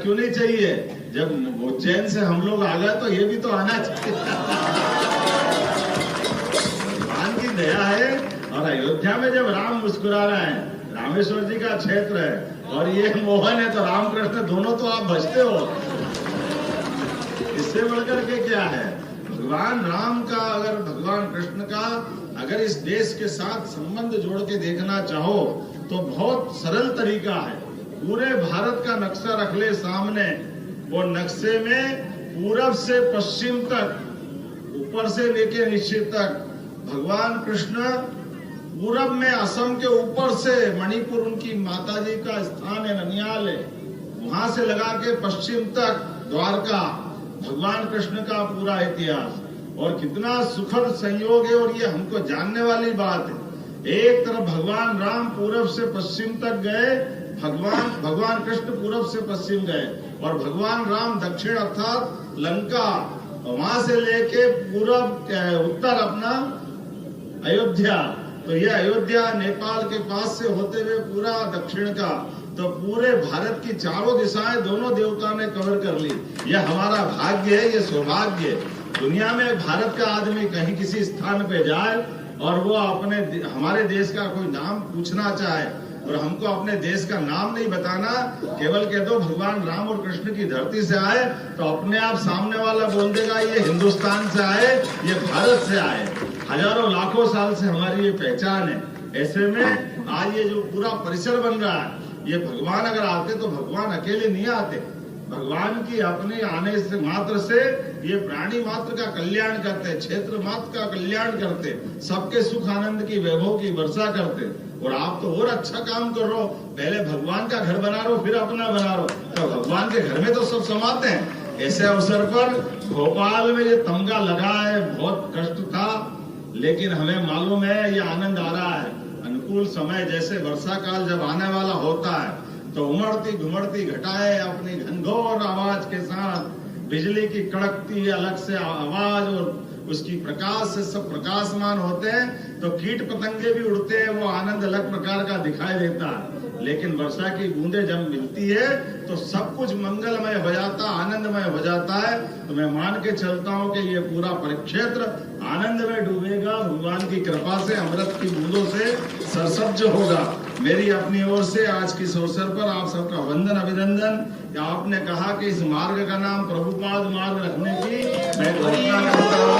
क्यों नहीं चाहिए? जब वो चैन से हम लोग आ गए तो ये भी तो आना चाहिए। भगवान की दया है। और अयोध्या में जब राम मुस्कुरा रहे हैं, रामेश्वर जी का क्षेत्र है और ये मोहन है, तो रामकृष्ण दोनों तो आप बचते हो। इससे बढ़कर के क्या है? भगवान राम का, अगर भगवान कृष्ण का अगर इस देश के साथ संबंध जोड़ के देखना चाहो तो बहुत सरल तरीका है। पूरे भारत का नक्शा रख ले सामने, वो नक्शे में पूरब से पश्चिम तक, ऊपर से लेके नीचे तक भगवान कृष्ण पूरब में असम के ऊपर से मणिपुर उनकी माताजी का स्थान है, ननियाल है, वहां से लगा के पश्चिम तक द्वारका, भगवान कृष्ण का पूरा इतिहास। और कितना सुखद संयोग है, और ये हमको जानने वाली बात है। एक तरफ भगवान राम पूरब से पश्चिम तक गए, भगवान कृष्ण पूरब से पश्चिम गए, और भगवान राम दक्षिण अर्थात लंका, वहां से लेके पूरब उत्तर अपना अयोध्या। तो ये अयोध्या नेपाल के पास से होते हुए पूरा दक्षिण का, तो पूरे भारत की चारों दिशाएं दोनों देवता ने कवर कर ली। यह हमारा भाग्य है, ये सौभाग्य है। दुनिया में भारत का आदमी कहीं किसी स्थान पे जाए और वो अपने हमारे देश का कोई नाम पूछना चाहे और हमको अपने देश का नाम नहीं बताना, केवल कह दो भगवान राम और कृष्ण की धरती से आए, तो अपने आप सामने वाला बोल देगा ये हिंदुस्तान से आए, ये भारत से आए। हजारों लाखों साल से हमारी ये पहचान है। ऐसे में आज ये जो पूरा परिसर बन रहा है, ये भगवान अगर आते तो भगवान अकेले नहीं आते। भगवान की अपने आने से मात्र से ये प्राणी मात्र का कल्याण करते, क्षेत्र मात्र का कल्याण करते, सबके सुख आनंद की वैभव की वर्षा करते। और आप तो और अच्छा काम कर रहे हो, पहले भगवान का घर बना रहे हो, फिर अपना बना रहे हो, तो भगवान के घर में तो सब समाते हैं। ऐसे अवसर पर भोपाल में ये तमगा लगा है, बहुत कष्ट था, लेकिन हमें मालूम है ये आनंद आ रहा है। अनुकूल समय जैसे वर्षा काल जब आने वाला होता है तो उमड़ती घुमड़ती घटाएं अपनी घनघोर आवाज के साथ, बिजली की कड़कती अलग से आवाज और उसकी प्रकाश से सब प्रकाशमान होते हैं, तो कीट पतंगे भी उड़ते हैं, वो आनंद अलग प्रकार का दिखाई देता है। लेकिन वर्षा की बूंदें जब मिलती है तो सब कुछ मंगलमय हो जाता, आनंदमय हो जाता है। तो मैं मान के चलता हूँ कि ये पूरा परिक्षेत्र आनंद में डूबेगा, भगवान की कृपा से, अमृत की बूंदों से सरसब्ज होगा। मेरी अपनी ओर से आज के इस अवसर पर आप सबका वंदन अभिनंदन। आपने कहा कि इस मार्ग का नाम प्रभुपाद मार्ग रखने की मैं घोषणा करता हूँ।